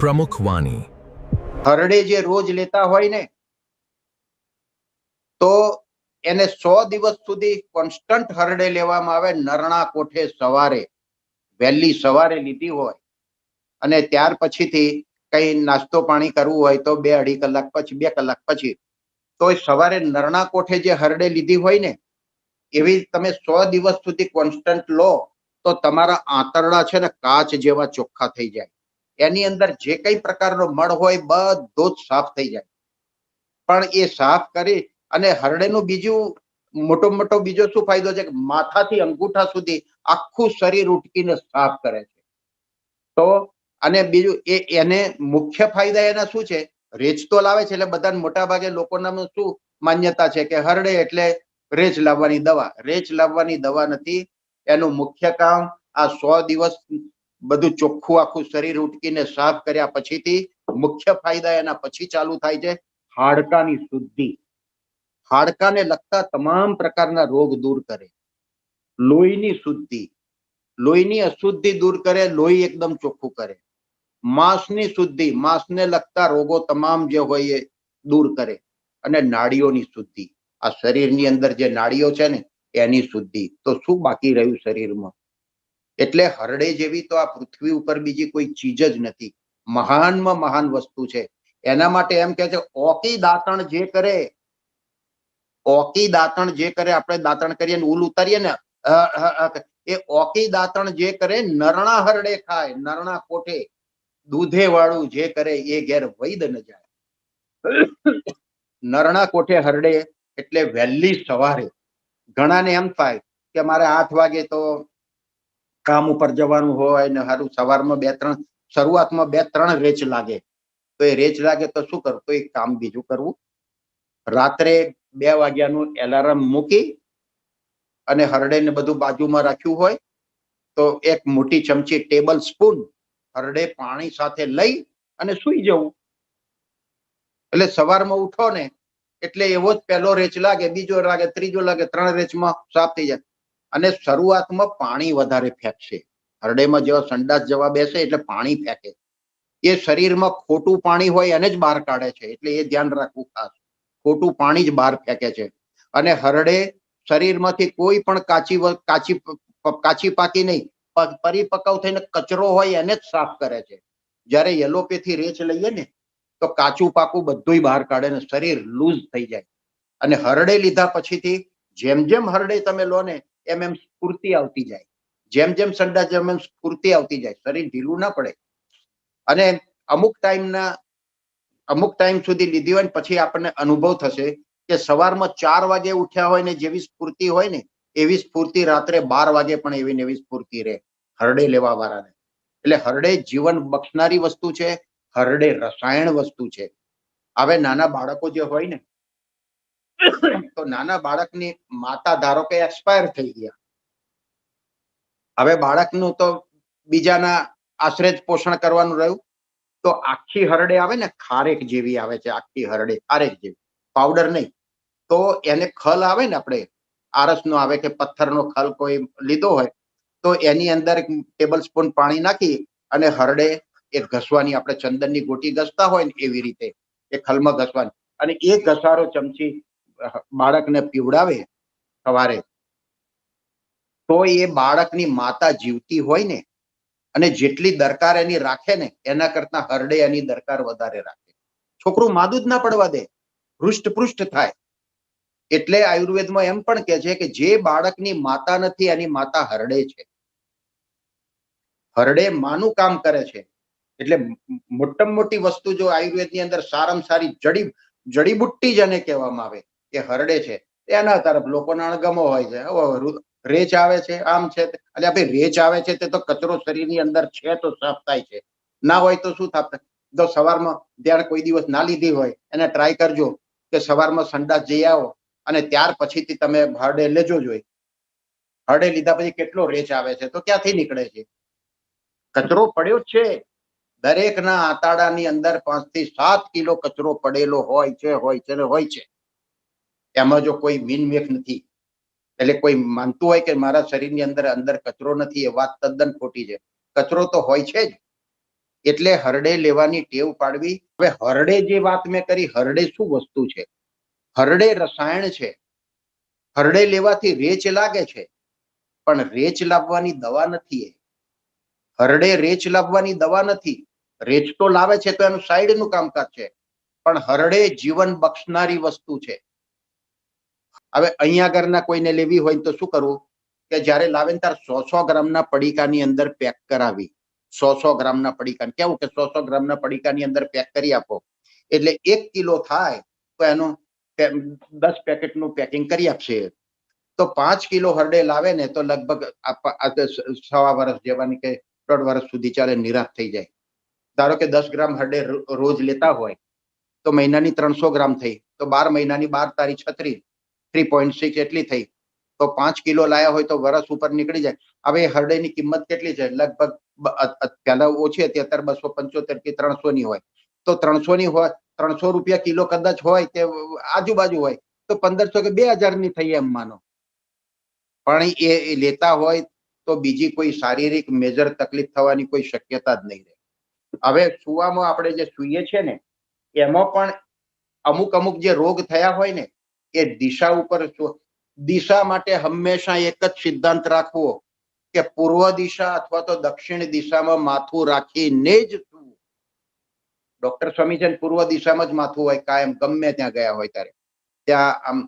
પ્રમુખ વાણી. હરડે જે રોજ લેતા હોય ને તો એને 100 દિવસ સુધી કોન્સ્ટન્ટ હરડે લેવામાં આવે. નરણા કોઠે સવારે વહેલી સવારે લીધી હોય અને ત્યાર પછીથી કઈ નાસ્તો પાણી કરવું હોય તો 2-2.5 કલાક પછી 2 કલાક પછી તો સવારે નરણા કોઠે જે હરડે લીધી હોય ને એવી તમે 100 દિવસ સુધી કોન્સ્ટન્ટ લો તો તમારા આંતરડા છે ને કાચ જેવા ચોખ્ખા થઈ જાય. એની અંદર જે કઈ પ્રકારનો મળ હોય બધો જ સાફ થઈ જાય. પણ એ સાફ કરી અને હરડેનું બીજું મોટો બીજો શું ફાયદો છે કે માથાથી અંગૂઠા સુધી આખું શરીર ઉટકીને સાફ કરે છે. તો અને બીજું એને મુખ્ય ફાયદા એના શું છે? રેચ તો લાવે છે એટલે બધા મોટા ભાગે લોકોના શું માન્યતા છે કે હરડે એટલે રેચ લાવવાની દવા. રેચ લાવવાની દવા નથી. એનું મુખ્ય કામ આ 100 દિવસ બધું ચોખ્ખું આખું શરીર ઉટકીને સાફ કર્યા પછીથી મુખ્ય ફાયદા એના પછી ચાલુ થાય છે. હાડકાની શુદ્ધિ, હાડકાને લગતા તમામ પ્રકારના રોગ દૂર કરે. લોહીની શુદ્ધિ, લોહીની અશુદ્ધિ દૂર કરે. લોહી એકદમ ચોખ્ખું કરે. માંસની શુદ્ધિ, માંસને લગતા રોગો તમામ જે હોય એ દૂર કરે. અને નાડીઓની શુદ્ધિ, આ શરીરની અંદર જે નાડીઓ છે ને એની શુદ્ધિ. તો શું બાકી રહ્યું શરીરમાં? એટલે હરડે જેવી તો આ પૃથ્વી ઉપર બીજી કોઈ ચીજ જ નથી. મહાનમાં મહાન વસ્તુ છે. એના માટે એમ કે છે ઓકી દાંતણ જે કરે, ઓકી દાંતણ જે કરે, આપણે દાંતણ કરીએ ને ઉલ ઉતારીએ ને એ ઓકી દાંતણ જે કરે નરણા હરડે ખાય. નરણા કોઠે દૂધે વાળું જે કરે એ ઘેર વૈદ ન જાય. નરણા કોઠે હરડે એટલે વહેલી સવારે. ઘણાને એમ થાય કે મારે 8 વાગે તો કામ ઉપર જવાનું હોય ને સારું સવારમાં 2-3 શરૂઆતમાં 2-3 રેચ લાગે. તો એ રેચ લાગે તો શું કરવું? તો એક કામ બીજું કરવું. રાત્રે 2 વાગ્યાનું એલાર્મ મૂકી અને હરડે ને બધું બાજુમાં રાખ્યું હોય તો એક મોટી ચમચી ટેબલ સ્પૂન હરડે પાણી સાથે લઈ અને સૂઈ જવું. એટલે સવારમાં ઉઠો ને એટલે એવો જ પહેલો રેચ લાગે, બીજો લાગે, ત્રીજો લાગે, 3 રેચમાં સાફ થઈ જાય. અને શરૂઆતમાં પાણી વધારે ફેંકશે. હરડેમાં જેવા સંડાસ જવા બેસે એટલે પાણી ફેંકે. એ શરીરમાં ખોટું પાણી હોય એને જ બહાર કાઢે છે. એટલે એ ધ્યાન રાખવું ખાસ. ખોટું પાણી જ બહાર ફેંકે છે. અને હરડે શરીરમાંથી કોઈ પણ કાચી પાકી નહીં, પરિપક્વ થઈને કચરો હોય એને જ સાફ કરે છે. જ્યારે એલોપેથી રેચ લઈએ ને તો કાચું પાકું બધું બહાર કાઢે ને શરીર લૂઝ થઈ જાય. અને હરડે લીધા પછીથી જેમ જેમ હરડે તમે લો ને એમ એમ સ્ફૂર્તિ આવતી જાય. જેમ જેમ સંડાસ જેમ એમ સ્ફૂર્તિ આવતી જાય. શરીર ઢીલું ના પડે. અને અમુક ટાઈમ સુધી લીધી હોય ને પછી આપણને અનુભવ થશે કે સવારમાં 4 વાગે ઉઠ્યા હોય ને જેવી સ્ફૂર્તિ હોય ને એવી સ્ફૂર્તિ રાત્રે 12 વાગે પણ એવી ને એવી સ્ફૂર્તિ રહે હરડે લેવા વાળાને. એટલે હરડે જીવન બક્ષનારી વસ્તુ છે. હરડે રસાયણ વસ્તુ છે. હવે નાના બાળકો જે હોય ને તો નાના બાળકની માતા ધારો કે એક્સપાયર થઈ ગયા. હવે બાળકનું તો બીજાના આશ્રય જ પોષણ કરવાનું રહ્યું. તો આખી હરડે આવે ને ખારેક જેવી આવે છે. આખી હરડે ખારેક જેવી, પાવડર નહીં. તો એને ખલ આવે ને આપણે આરસનો આવે કે પથ્થરનો ખલ કોઈ લીધો હોય તો એની અંદર ટેબલ સ્પૂન પાણી નાખી અને હરડે એક ઘસવાની, આપણે ચંદનની ગોટી ઘસતા હોય ને એવી રીતે એ ખલમાં ઘસવાની. અને એ ઘસારો ચમચી બાળકને પીવડાવે સવારે તો એ બાળકની માતા જીવતી હોય ને અને જેટલી દરકાર એની રાખે ને એના કરતા હરડે એની દરકાર વધારે રાખે. છોકરું માદું જ ના પડવા દે, હૃષ્ટપૃષ્ટ થાય. એટલે આયુર્વેદમાં એમ પણ કે છે કે જે બાળકની માતા નથી એની માતા હરડે છે. હરડે માનું કામ કરે છે. એટલે મોટામાં મોટી વસ્તુ જો આયુર્વેદની અંદર સારામાં સારી જડીબુટ્ટી જેને કહેવામાં આવે એ હરડે છે. એના તરફ લોકોના અણગમો હોય છે. રેચ આવે છે, આમ છે. એટલે ભાઈ રેચ આવે છે તે તો કચરો શરીરની અંદર છે તો સાફ થાય છે. ના હોય તો શું થાય? તો સવારમાં ધ્યાન કોઈ દિવસ ના લીધી હોય એને ટ્રાય કરજો કે સવારમાં સંડાસ જઈ આવો અને ત્યાર પછીથી તમે હરડે લેજો જોઈ. હરડે લીધા પછી કેટલો રેચ આવે છે તો ક્યાંથી નીકળે છે? કચરો પડ્યો જ છે. દરેકના આંતરડાની અંદર 5 થી 7 કિલો કચરો પડેલો હોય છે. એમાં જો કોઈ મીનમેખ નથી. એટલે કોઈ માનતું હોય કે મારા શરીરની અંદર કચરો નથી એ વાત તદ્દન ખોટી છે. કચરો તો હોય છે જ. એટલે હરડે લેવાની ટેવ પાડવી. હવે હરડે જે વાત મેં કરી, હરડે શું વસ્તુ છે? હરડે રસાયણ છે. હરડે લેવાથી રેચ લાગે છે, પણ રેચ લાવવાની દવા નથી. એ હરડે રેચ લાવવાની દવા નથી. રેચ તો લાવે છે તો એનું સાઈડનું કામકાજ છે, પણ હરડે જીવન બક્ષનારી વસ્તુ છે. હવે અહીંયા આગળના કોઈને લેવી હોય તો શું કરવું કે જ્યારે લાવે ને ત્યારે 100 ગ્રામના પડીકાની અંદર પેક કરાવી. 100 ગ્રામના પડીકા કેવું કે 100 ગ્રામના પડીકાની અંદર પેક કરી આપો, એટલે 1 કિલો થાય તો એનું 10 પેકેટનું પેકિંગ કરી આપશે. તો 5 કિલો હરડે લાવે ને તો લગભગ 1.5 વર્ષ જેવાની કે 1.5 વર્ષ સુધી ચાલે, નિરાશ થઈ જાય. ધારો કે 10 ગ્રામ હરડે રોજ લેતા હોય તો મહિનાની 300 ગ્રામ થઈ, તો 12 મહિનાની 12 તારી 36, 3.6 એટલી થઈ. તો 5 કિલો લાયા હોય તો વર્ષ ઉપર નીકળી જાય. હવે હરડેની કિંમત કેટલી છે? લગભગ પહેલા ઓછી હતી, અત્યારે 275 કે 300 ની હોય. તો 300 ની હોય, 300 રૂપિયા કિલો કદાચ હોય કે આજુબાજુ હોય, તો 1500 કે 2000 ની થઈ એમ માનો. પણ એ લેતા હોય તો બીજી કોઈ શારીરિક મેજર તકલીફ થવાની કોઈ શક્યતા જ નહીં રહે. હવે સુવામાં આપણે જે સૂઈએ છીએ ને, એમાં પણ અમુક જે રોગ થયા હોય ને, એ દિશા ઉપર. દિશા માટે હંમેશા એક જ સિદ્ધાંત રાખવો કે પૂર્વ દિશા અથવા તો દક્ષિણ દિશામાં માથું રાખીને જ સૂવું. ડોક્ટર સ્વામી પૂર્વ દિશામાં જ માથું હોય કાયમ, ગમે ત્યાં ગયા હોય ત્યારે. ત્યાં આમ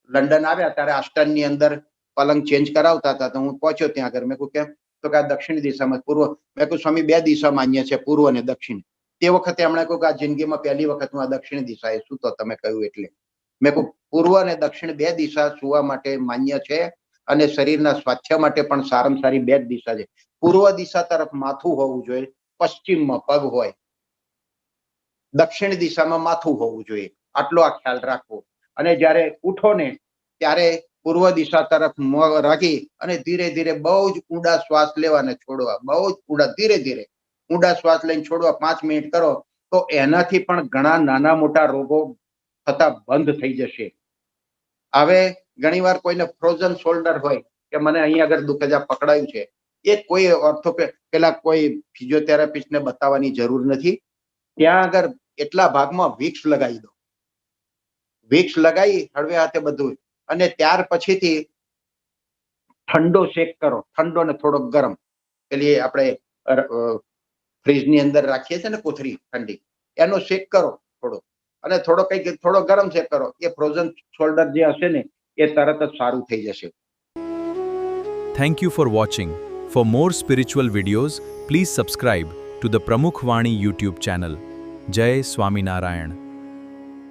લંડન આવ્યા ત્યારે આસ્ટનની અંદર પલંગ ચેન્જ કરાવતા હતા, તો હું પહોંચ્યો ત્યાં આગળ. મેં કહ્યું કેમ? તો કે આ દક્ષિણ દિશામાં પૂર્વ. મેં કહ્યું સ્વામી 2 દિશા માન્ય છે, પૂર્વ અને દક્ષિણ. તે વખતે એમણે કહ્યું કે આ જિંદગીમાં પહેલી વખત હું આ દક્ષિણ દિશાએ સૂતો, તમે કહ્યું એટલે. મેં કહ્યું પૂર્વ અને દક્ષિણ 2 દિશા સુવા માટે માન્ય છે, અને શરીરના સ્વાસ્થ્ય માટે પણ સારામાં સારી 2 જ દિશા છે. પૂર્વ દિશા તરફ માથું હોવું જોઈએ, પશ્ચિમમાં પગ હોય, દક્ષિણ દિશામાં માથું હોવું જોઈએ. આટલો આ ખ્યાલ રાખવો. અને જ્યારે ઉઠો ને ત્યારે પૂર્વ દિશા તરફ મોં રાખી અને ધીરે ધીરે બહુ જ ઊંડા શ્વાસ લેવા અને છોડવા. બહુ જ ઊંડા, ધીરે ધીરે ઊંડા શ્વાસ લઈને છોડવા. 5 મિનિટ કરો તો એનાથી પણ ઘણા નાના મોટા રોગો થતા બંધ થઈ જશે. હવે ઘણીવાર કોઈને ફ્રોઝન શોલ્ડર હોય કે મને અહીં આગળ દુખે છે, પકડાયું છે, એ કોઈ પેલા કોઈ ફિઝિયોથેરાપિસ્ટને બતાવવાની જરૂર નથી. ત્યાં આગળ એટલા ભાગમાં વિક્સ લગાવી દો. વિક્સ લગાવી હળવે હાથે બધું, અને ત્યાર પછીથી ઠંડો શેક કરો. ઠંડો ને થોડોક ગરમ, પેલી આપણે ફ્રીજની અંદર રાખીએ છીએ ને કોથળી ઠંડી, એનો શેક કરો થોડો, અને થોડો ગરમ શેક કરો. એ ફ્રોઝન શોલ્ડર જે હશે ને એ તરત જ સારું થઈ જશે. Thank you for watching. For more spiritual videos, please subscribe to the Pramukh Vani YouTube channel. Jai Swaminarayan.